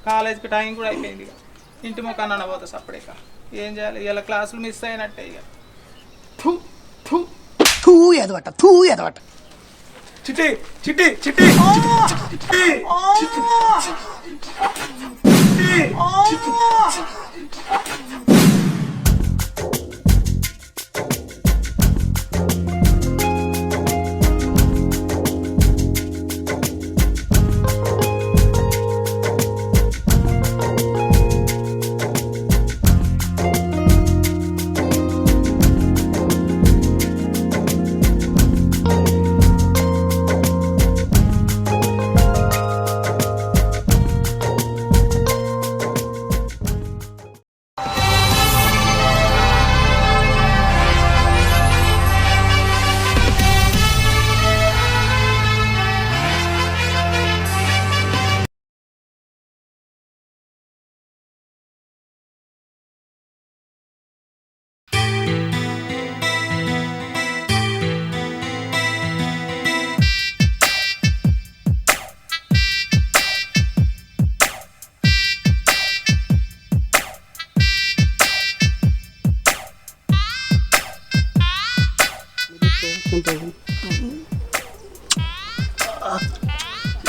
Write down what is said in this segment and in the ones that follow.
కాలేజీకి టైం కూడా అయిపోయింది. ఇక ఇంటి ముఖాన్ని అనబోతా సపరేక. ఏం చేయాలి, ఇలా క్లాసులు మిస్ అయినట్టే. ఇక ఎదవట చిట్టి చిట్టి చిట్టి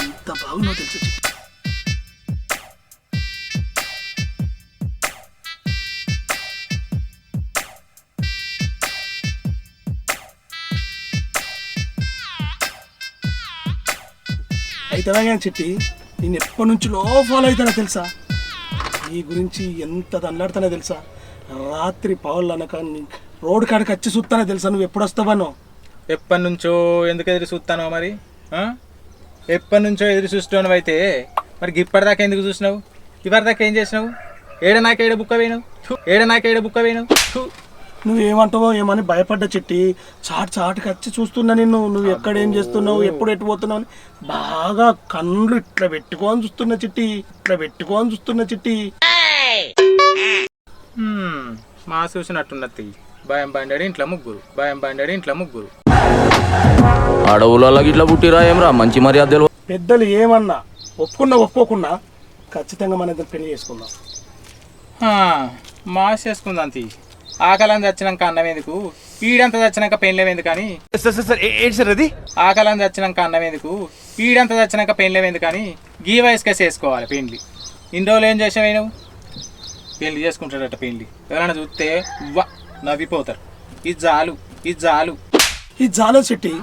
ఎంత బాగుందో తెలుసు. అయితే చిట్టి నేను ఎప్పటి నుంచి ఫాలో అవుతానో తెలుసా? నీ గురించి ఎంత దండాడుతానో తెలుసా? రాత్రి పౌళ్ళు అనక రోడ్డు కాడికి వచ్చి చూస్తానో తెలుసా? నువ్వు ఎప్పుడు వస్తావనో? ఎప్పటి నుంచో ఎందుకు ఎదురు చూస్తానో మరి? ఎప్పటి నుంచో ఎదురు చూస్తున్నావు అయితే మరి ఇప్పటిదాకా ఎందుకు చూసినావు? ఇవరిదాకా ఏం చేసినావు? ఏడ బుక్క పోయినావు? నువ్వేమంటావో ఏమని భయపడ్డ చిట్టి. చాటుకి వచ్చి చూస్తున్నా నిన్ను. నువ్వు ఎక్కడ ఏం చేస్తున్నావు, ఎప్పుడు ఎటు పోతున్నావు అని బాగా కళ్ళు ఇట్లా పెట్టుకొని చూస్తున్నా చిట్టి. మా చూసినట్టున్నది. భయం బండాడు ఇంట్లో ముగ్గురు. అడవులలో ఇట్లా పుట్టిరా ఏమరా మంచి మర్యాదలు. పెద్దలు ఏమన్నా ఒప్పుకోకుండా ఖచ్చితంగా మన ఇద్దరు పెళ్లి చేసుకుందాం. మాస్ చేసుకుందాం. ఆకలం చచ్చినాక అన్నం ఎందుకు, పీడంతా చచ్చినాక పెళ్ళేమెందుకు అని. ఆకలం చచ్చినాక అన్నం ఎందుకు, పీడంతా చచ్చినాక పెళ్ళేమెందుకు అని గీ వయసుకే చేసుకోవాలి పెళ్ళి. ఇన్ని రోజులు ఏం చేసావు నువ్వు? పెళ్ళి చేసుకుంటాడట పెళ్ళి. ఎవరైనా చూస్తే నవ్విపోతారు. ఇది చాలు చెట్టి.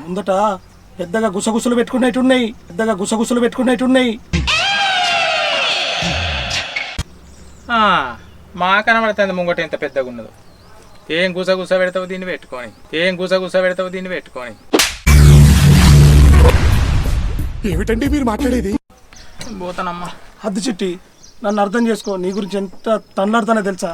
ముందట పెద్దగా గుసగుసలు పెట్టుకున్నట్టున్నాయి. మా కనబడుతుంది ముంగట ఎంత పెద్దగా ఉన్నదో. ఏం గుసగుస పెడతావు దీన్ని పెట్టుకొని. ఏమిటండి మీరు మాట్లాడేది? పోతానమ్మా. అద్దు చిట్టి, నన్ను అర్థం చేసుకో. నీ గురించి ఎంత తన్లాడుతానో తెలుసా?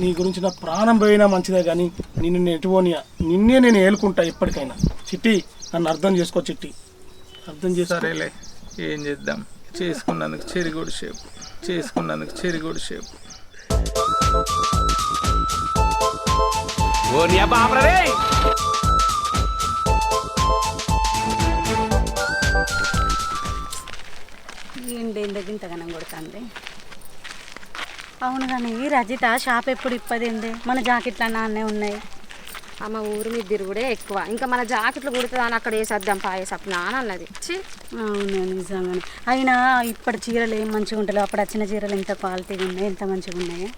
నీ గురించి నా ప్రాణం పోయినా మంచిదే కానీ నిన్ను ఎటువోనియా. నిన్నే నేను ఏలుకుంటా ఎప్పటికైనా. చిట్టి, నన్ను అర్థం చేసుకో చిట్టి. అర్థం చేసుకో. సరేలే, ఏం చేద్దాం. చేసుకున్నందుకు చెరిగోడు షేపు. ఏంటి ఇంతగానం కొడుతుంది? అవును కానీ రజిత షాప్ ఎప్పుడు ఇప్పదింది? మన జాకెట్లు అన్నీ ఉన్నాయి. అమ్మ ఊరు మీద తిరుగుడే ఎక్కువ. ఇంకా మన జాకెట్లు కుడుతుందని అక్కడ వేసేద్దాం పాయేసప్నా అని అన్నది. అవును నిజంగానే. అయినా ఇప్పటి చీరలు ఏం మంచిగా ఉంటాయి. అప్పుడు వచ్చిన చీరలు ఎంత క్వాలిటీగా ఉన్నాయి, ఎంత మంచిగా ఉన్నాయో.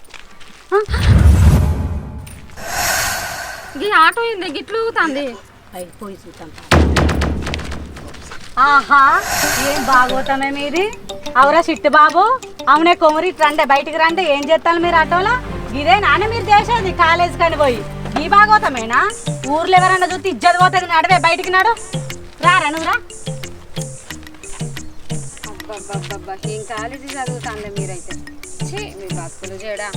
ఈ ఆటో ఏంది గిట్లు ఊగుతుంది? పోయి చూద్దాం. ఆహా, ఏం బాగోతామే మీది. అవురా చిట్టు బాబు, అవునే కొమరి రండి, బయటికి రండి. ఏం చేస్తాను మీరు ఆటోలో? ఇదే నాన్న మీరు చేసేది కాలేజ్ కని పోయి. ఈ బాగోతామేనా? ఊర్లో ఎవరన్నా చూస్తే ఇజ్జత్ పోతుంది. నడవే, బయటికి నాడు. రారా నువ్వురా. అబ్బబ్బబ్బబ్బా, ఏం కాలేజీ చదువుతాండే మీరైతే. మీ బతుకులు చేయడా.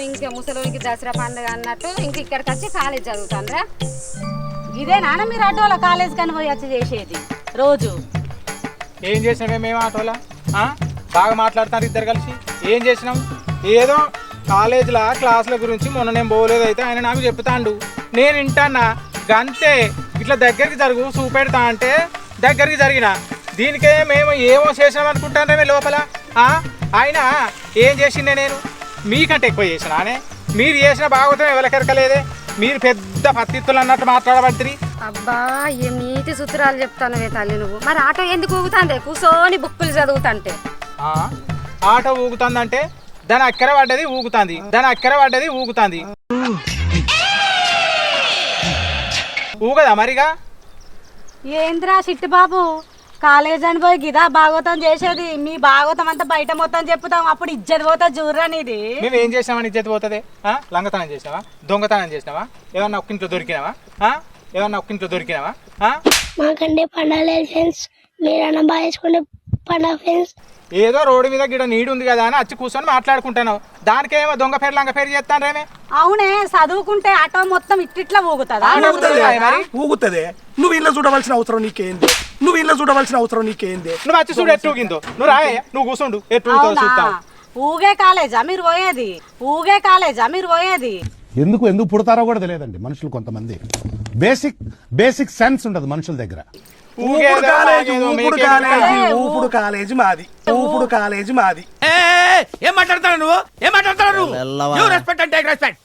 ఇంకా ముసలోనికి దసరా పండుగ అన్నట్టు ఇంక ఇక్కడికి వచ్చి కాలేజ్ చదువుతాండ్రా. ఇదే నాన్న మీరు ఆటోలో కాలేజ్ కని పోయి వచ్చి చేసేది రోజు. ఏం చేసినామే మేము ఆటోలా? బాగా మాట్లాడతారు ఇద్దరు కలిసి. ఏం చేసినాం? ఏదో కాలేజీలో క్లాసుల గురించి మొన్న నేను పోలేదు, అయితే ఆయన నాకు చెప్తాండు, నేను వింటానా గంతే. ఇట్లా దగ్గరికి జరుగు చూపెడతా అంటే దగ్గరికి జరిగిన. దీనికే మేము ఏమో చేసినాం అనుకుంటానే లోపల. ఆయన ఏం చేసిండే నేను మీకంటే ఎక్కువ చేసినానే. మీరు చేసిన భాగవతం ఎవరికెరకలేదే. మీరు పెద్ద పత్తిత్తులు అన్నట్టు మాట్లాడబట్టి. అబ్బా ఏం నీతి సూత్రాలు చెప్తానవే తల్లి నువ్వు. మరి ఆటో ఎందుకు ఊగుతాందే కూసోని బుక్కులు చదువుతాంటే? ఆటో ఊగుతుందంటే దాని అక్కర పడ్డది ఊగుతుంది, దాని అక్కర పడ్డది ఊగుతుంది. ఊగదా మరిగా? ఏంద్రా చిట్టి బాబు, కాలేజ్ అని పోయి గిదా భాగవతం చేసేది? మీ భాగవతం అంతా బయట మొత్తం చెప్పుతాం, అప్పుడు ఇజ్జత్ పోతా చూర్రా నీది. మేము ఏం చేసినామని ఇజ్జత్ పోతుంది? లంగతనం చేసినావా? దొంగతనం చేసినావా? ఏమన్నా ఒక్కింట్లో దొరికినావా? ఏమన్నా ఒక్కింట్లో దొరికినావా? మాకంటే పండగ ఫ్రెండ్స్, మీరన్నా బాగా వేసుకుంటే పండగ ఫ్రెండ్స్. ఏదో రోడ్డు మీద గిడ నీడు ఉంది కదా అని వచ్చి కూర్చొని మాట్లాడుకుంటాను. దానికేమో దొంగ పేరు లంగ పేరు చేస్తాను రేమే. అవునే, చదువుకుంటే ఆటో మొత్తం ఇట్లా ఊగుతుందా? మరి ఊగుతుంది. నువ్వు ఇల్లు చూడవలసిన అవసరం నీకేంది? నువ్వు ఇల్లు చూడవలసిన అవసరం నీకేంది? నువ్వు వచ్చి చూడు ఎట్టు ఊగిందో. నువ్వు రాయ, నువ్వు కూర్చోండు ఎట్టు చూస్తావు. ఊగే కాలేజా మీరు పోయేది? ఊగే కాలేజా మీరు పోయేది? ఎందుకు పుడతారో కూడా తెలియదండి మనుషులు. కొంతమంది బేసిక్ సెన్స్ ఉండదు మనుషుల దగ్గర. ఊపుడు కాలేజీ మాది, ఊపుడు కాలేజీ మాది. ఏం మాట్లాడతావు నువ్వు? ఏం మాట్లాడతావు నువ్వు? రెస్పెక్ట్ అంటే రెస్పెక్ట్.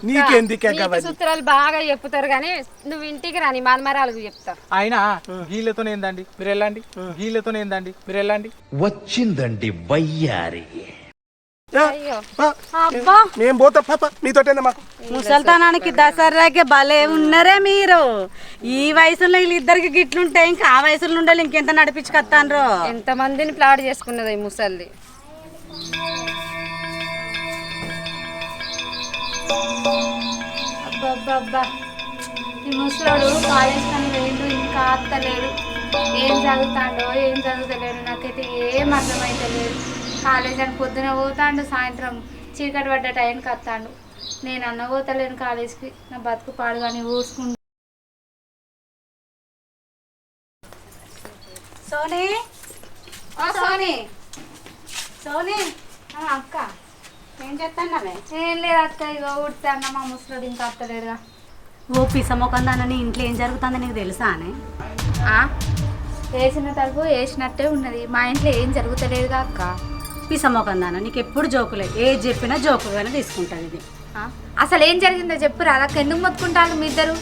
నీకెందుకే నీతి సూత్రాలు బాగా చెప్తారు కానీ నువ్వు ఇంటికి రాని మన్మరాలకు చెప్తా. ఆయన గీళ్ళతోనే ఏందండి మీరు వెళ్ళండి, గీళ్ళతోనే ఏందండి మీరు వెళ్ళండి. వచ్చిందండి వయ్యారి. అబ్బా, మేము పోతాం పాప మీతోటేనా మాకు. ముసల్తనానికి దసరాకి భలే ఉన్నారే మీరు. ఈ వయసులో వీళ్ళిద్దరికి గిట్లుంటే ఇంకా ఆ వయసులో ఉండాలి ఇంకెంత నడిపించుకొస్తాన్రో. ఎంత మందిని ప్లాట్ చేసుకున్నది ఈ ముసల్ది. అబ్బబ్బబ్బా, ఈ ముసలోడు కాలేజ్ కానీ వేయండు, ఇంకా అత్తలేడు. ఏం చదువుతాడో ఏం చదువుతలేడు, నాకైతే ఏం అర్థమైతలేదు. కాలేజ్ అని పొద్దున పోతాడు, సాయంత్రం చీకటి పడ్డ టైంకి వస్తాడు. నేను అన్న పోతలేను కాలేజ్కి, నా బతుకు పాడు కానీ ఊసుకుంటా. సోనీ, సోని, సోనీ అక్క ఏం చేస్తానవే? ఏం లేదు అక్క, ఇగో ఉడతాను. మా ముసలోడు ఇంకా అత్తలేడుగా. ఓ పిసమొకందానని ఇంట్లో ఏం జరుగుతుందో నీకు తెలుసా అని? వేసిన తలుపు వేసినట్టే ఉన్నది, మా ఇంట్లో ఏం జరుగుతలేదుగా అక్క. పిసమొకందాన నీకు ఎప్పుడు జోకులే, ఏది చెప్పినా జోకుగానే తీసుకుంటుంది ఇది. అసలు ఏం జరిగిందో చెప్పు రాదు అక్క. ఎందుకు మొత్తుకుంటారు మీ ఇద్దరు?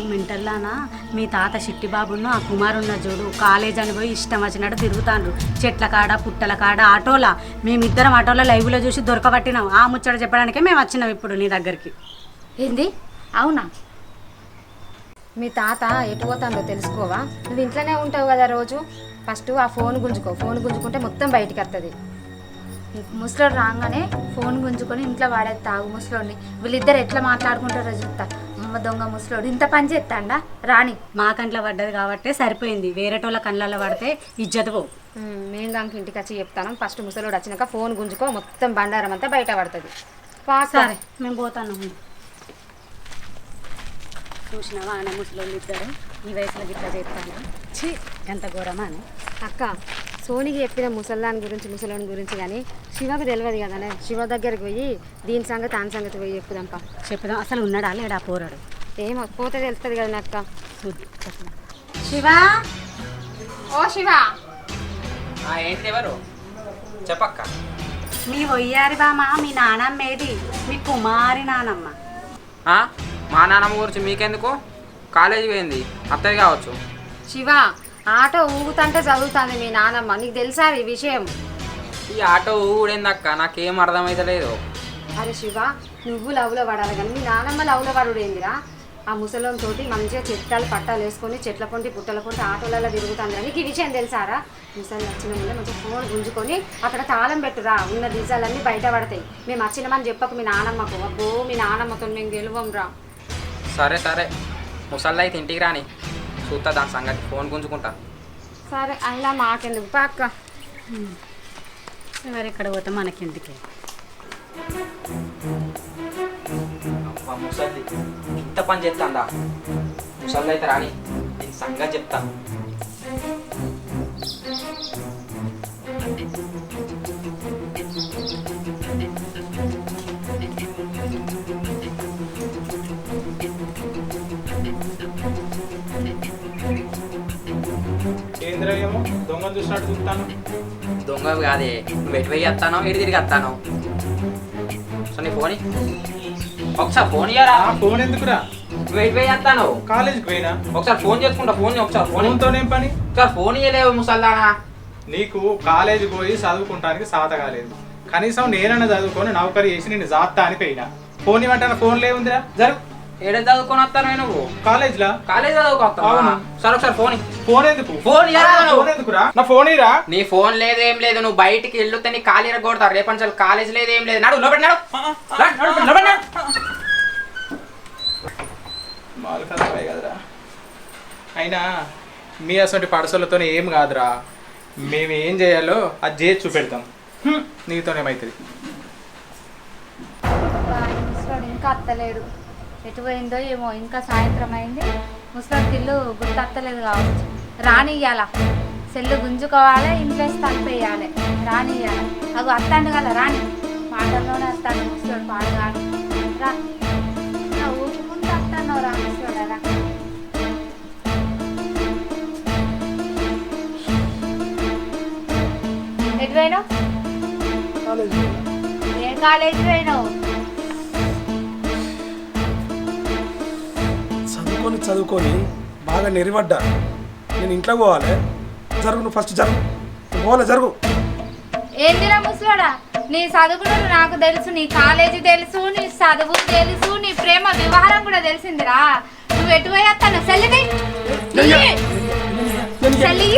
మెంటల్లానా, మీ తాత చిట్టిబాబును ఆ కుమారున్న చూడు కాలేజ్ అని పోయి ఇష్టం వచ్చినట్టు తిరుగుతాండ్రు. చెట్ల కాడ పుట్టల కాడ ఆటోలా. మేమిద్దరం ఆటోలో లైవ్లో చూసి దొరకబట్టినాం. ఆ ముచ్చట చెప్పడానికే మేము వచ్చినాం ఇప్పుడు నీ దగ్గరికి. ఏంది? అవునా? మీ తాత ఎటు పోతాడో తెలుసుకోవా? నువ్వు ఇంట్లోనే ఉంటావు కదా రోజు. ఫస్ట్ ఆ ఫోన్ గుంజుకో, ఫోన్ గుంజుకుంటే మొత్తం బయటికి వస్తుంది. ముసలోడు రాగానే ఫోన్ గుంజుకొని ఇంట్లో వాడేది తాగు ముసలోడిని. వీళ్ళిద్దరు ఎట్లా మాట్లాడుకుంటారో చూస్తా. అమ్మ దొంగ ముసలోడు ఇంత పని చేస్తాడా? రాణి మా కంట్లో పడ్డది కాబట్టి సరిపోయింది, వేరేటోళ్ళ కళ్ళల్లో పడితే ఇజ్జత్ పో. మేము దానికి ఇంటికి వచ్చి చెప్తాను. ఫస్ట్ ముసలోడు వచ్చినాక ఫోన్ గుంజుకో, మొత్తం బండారం అంతా బయట పడుతుంది. సరే మేము పోతాను. చూసినావా ఆయన ముసలోళ్ళు ఇద్దరు ఈ వయసులో గిట్లా చేస్తాను. ఛీ, ఎంత ఘోరమా అని. అక్క, సోనికి చెప్పిన ముసల్దాని గురించి ముసలోని గురించి కానీ శివకు తెలియదు కదనే. శివ దగ్గరికి పోయి దీని సంగతి ఆన్ సంగతి పోయి చెప్పుదాంపా. చెప్పుదాం. అసలు ఉన్నాడా లేడా పోరాడు? ఏమో పోతే తెలుస్తుంది కదా అక్క. శివా, ఓ శివ. ఏంటి ఎవరు చెప్పక్క? మీ వయ్యారి బామ మీ నానమ్మేది? మీ కుమారి నానమ్మ. మా నాన్నమ్మ గురించి మీకెందుకు? కాలేజీ పోయింది, అత్తది కావచ్చు. శివ, ఆటో ఊగుతంటే చదువుతుంది మీ నానమ్మ. నీకు తెలుసా ఈ విషయం? ఈ ఆటో ఊడేందక్క, నాకేం అర్థమైతలేదు. అరే శివ, నువ్వు లవ్లో పడాలి కానీ మీ నానమ్మ లవ్లో పడుడేందిరా? ఆ ముసలంతో మంచిగా చెట్టాలు పట్టాలు వేసుకొని చెట్ల పొంటి పుట్టల పొంటి ఆటోలలో తిరుగుతుంది. నీకు ఈ విషయం తెలుసారా? ముసలి వచ్చిన ముందే మంచిగా ఫోన్ గుంజుకొని అక్కడ తాళం పెట్టురా, ఉన్న డిజాలన్నీ బయట పడతాయి. మేము వచ్చినామని చెప్పకు మీ నానమ్మకు. అబ్బో, మీ నానమ్మతో మేము గెలువం రా. సరే సరే, ముసల్లా అయితే ఇంటికి రాని చూస్తా దాని సంగతి. ఫోన్ గుంజుకుంటా. సరే, అయినా మాకెందుకు పాక్క. ఎవరు ఎక్కడ పోతే మనకెందుకే. ముసలి ఇంత పని చేస్తాందా? ముసల్లా అయితే రాని దీని సంగతి చెప్తా. ఏంద్రా ఏమో దొంగ చూసినట్టు చూస్తాను. దొంగ కాదే, నువ్వు ఎటు పోయి వస్తానో ఇటు తిరిగి వస్తాను. సో నీ ఫోన్ ఒకసారి ఫోన్ ఇయ్యారా? ఫోన్ ఎందుకురా? నువ్వు ఎటు పోయి వస్తాను? కాలేజీకి పోయినా. ఒకసారి ఫోన్ చేసుకుంటా. ఫోన్ ఒకసారి ఫోన్తోనేం పని? ఒకసారి ఫోన్ ఇయ్యలేవు ముసల్దానా. నీకు కాలేజీకి పోయి చదువుకుంటానికి సాత కాలేదు. కనీసం నేనన్నా చదువుకొని నౌకరీ చేసి నేను జాతా అని పోయినా. ఫోన్ ఇవ్వంటే ఫోన్ లేవుందిరా. జరుగు. ఏడే చదువుకొని వస్తాను నువ్వు? కాలేజ్లా. కాలేజ్ చదువుకొస్తావు? అవును. సరే ఒకసారి ఫోన్ ఫోన్ ఎందుకు? ఫోన్ ఫోన్ ఎందుకురా? నా ఫోన్ ఇరా. నీ ఫోన్ లేదు ఏం లేదు. నువ్వు బయటికి వెళ్ళొస్తే నీ ఖాళీ కొడతారు. రేపటి నుంచి కాలేజ్ లేదు ఏం లేదు. నడు లోపడి నడు. మాలు కదరా కదరా. అయినా మీ అసలు పడసలతో ఏం కాదురా. మేము ఏం చేయాలో అది చేసి చూపెడతాం. నీతోనేమవుతుంది? ముసలాడు ఇంకా అత్తలేడు. ఎటు పోయిందో ఏమో. ఇంకా సాయంత్రం అయింది. ముసలాడికి ఇల్లు గుర్తు అత్తలేదు కావచ్చు. రానియ్యాల సెల్లు గుంజుకోవాలి, ఇంట్లో తలిపేయాలి. రానియ్యాలి. అవి అత్తాండు కదా రాని మాటల్లోనే వస్తాడు ముసలాడు. పాడు కాడు రా. ఊపుకుంటూ వస్తాను రా ముసలాడు. రా ఎటు పోయినావు? ఏ కాలేజీ పోయినావు? చదువుకొని బాగా నెరివడ్డా. నేను ఇంట్లో పోవాలి. జరుగు, నువ్వు ఫస్ట్ జరుగు. పోవాలి, జరుగు. ఏందిరా ముసలాడా, నీ చదువులు నాకు తెలుసు, నీ కాలేజీ తెలుసు, నీ చదువు తెలుసు, నీ ప్రేమ వ్యవహారం కూడా తెలిసిందిరా. నువ్వు ఎటు పోయేస్తాను? సెల్లిది సెల్లి.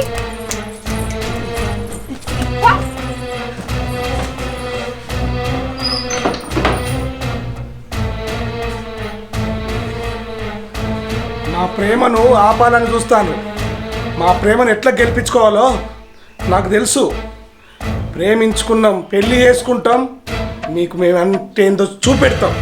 మా ప్రేమను ఆపాలని చూస్తాను. మా ప్రేమను ఎట్లా గెలిపించుకోవాలో నాకు తెలుసు. ప్రేమించుకున్నాం, పెళ్లి చేసుకుంటాం, మీకు మేము అంటే ఏందో చూపెడతాం.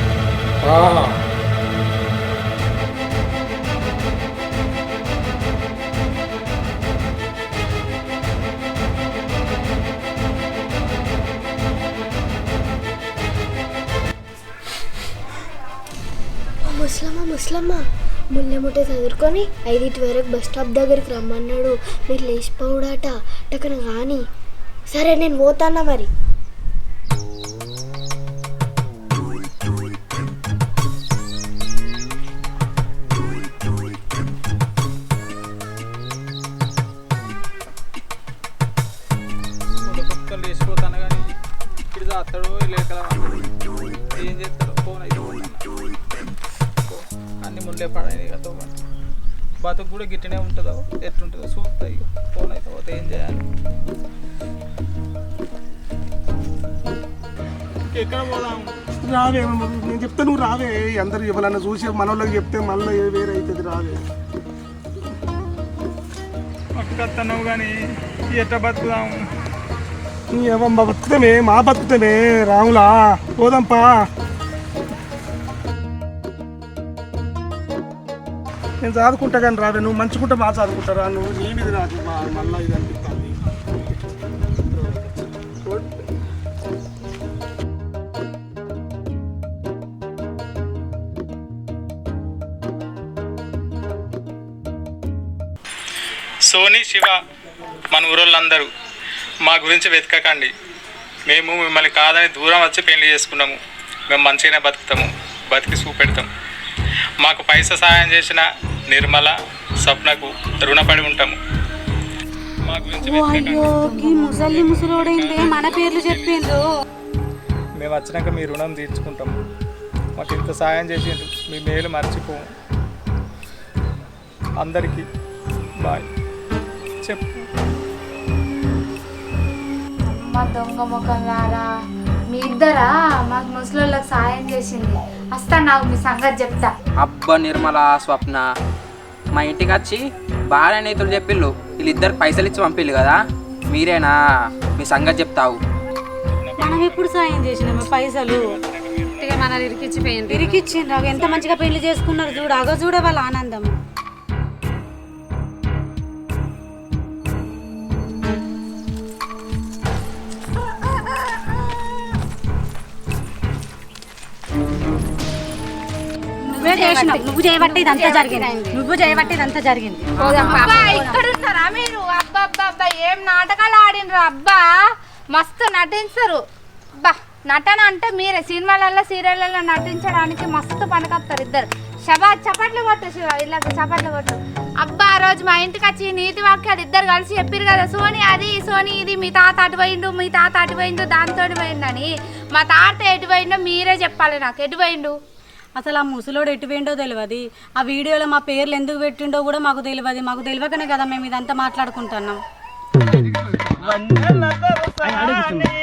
ముసలమ్మ ముల్లెముట్ట చదువుకొని 5 వరకు బస్ స్టాప్ దగ్గరికి రమ్మన్నాడు. మీరు లేచిపోవుడాట టక్కన కానీ. సరే నేను పోతానా మరి. లేచిపోతాను కానీ ఇప్పుడు అత్తడో లేక ఏం చేస్తాడో. ఫోన్ అయితే అన్ని ముళ్ళే పడాయి కదా. బతుకు కూడా గిట్టనే ఉంటుందో ఎట్లుంటుందో చూస్తాయి. ఫోన్ అయితే పోతే ఏం చేయాలి? ఎక్కడ పోదాం? రావే, నేను చెప్తే నువ్వు రావే. అందరు ఎవరన్నా చూసి మనోళ్ళకి చెప్తే మళ్ళీ వేరే అవుతుంది. రావే. పట్టుకొస్తున్నావు కానీ ఎట్లా బతుకుదాం? బతుకుతామే, మా బతుకుతామే. రాములా పోదాంపా. నేను చదువుకుంటా కానీ రావే. నువ్వు మంచుకుంటా బాగా చదువుకుంటారా? నువ్వు నీ మీద నాకు మళ్ళీ ఇది అనిపిస్తుంది. సోనీ, శివ, మన ఊరోళ్ళందరూ మా గురించి వెతకకండి. మేము మిమ్మల్ని కాదని దూరం వచ్చి పెళ్లి చేసుకున్నాము. మేము మంచిగానే బతుకుతాము, బతికి చూపెడతాం. మాకు పైసా సాయం చేసిన నిర్మల, స్వప్నకు రుణపడి ఉంటాము. మా గురించి ముసలోడైందే మన పేర్లు చెప్పిండ్రు. మేము వచ్చినాక మీ రుణం తీర్చుకుంటాము. మాకు ఇంత సాయం చేసిండ్రు, మీ మేలు మర్చిపోము. అందరికీ బాయ్ చెప్పు. మా దొంగ ముఖం రారా, మీ ఇద్దరా మాకు ముసలోళ్ళకి సాయం చేసింది. వస్తా, నాకు మీ సంగతి చెప్తా. అబ్బా నిర్మల, స్వప్న మా ఇంటికి వచ్చి బాగా నీతులు చెప్పిళ్ళు. వీళ్ళిద్దరు పైసలు ఇచ్చి పంపిళ్ళు కదా. మీరేనా? మీ సంగతి చెప్తావు. మనం ఎప్పుడు సాయం చేసినాము? పైసలు మన ఇరికిచ్చిపోయింది. ఇరికిచ్చిండ్రు. ఎంత మంచిగా పెళ్లి చేసుకున్నారు చూడు. అగ చూడ వాళ్ళ ఆనందం. నువ్వు చేయబట్టి ఇదంతా జరిగింది. ఇక్కడ ఉన్నారా మీరు? అబ్బా అబ్బా మస్తు నటించరు. బా నటన అంటే మీరే సినిమాలలో సీరియళ్ళలో నటించడానికి మస్తు పనికొస్తారు ఇద్దరు. చప్పట్లు కొట్టు శివ, ఇళ్ళకి చప్పట్లు కొట్టు. అబ్బా ఆ రోజు మా ఇంటికి వచ్చి నీతి వాక్యాలు ఇద్దరు కలిసి చెప్పారు కదా, సోని అది సోని ఇది, మీ తాత అటు పోయిండు, మీ తాత అటు పోయిండు, దాంతో పోయిందని. మా తాత ఎటు పోయిండో మీరే చెప్పాలి నాకు, ఎటు పోయిండు. అసలు ఆ ముసలోడు ఎటు పోయిండో తెలియదు. ఆ వీడియోలో మా పేర్లు ఎందుకు పెట్టిండో కూడా మాకు తెలియదు. మాకు తెలియకనే కదా మేము ఇదంతా మాట్లాడుకుంటున్నాం. ఆయన ఆడే కూర్చున్నాడు.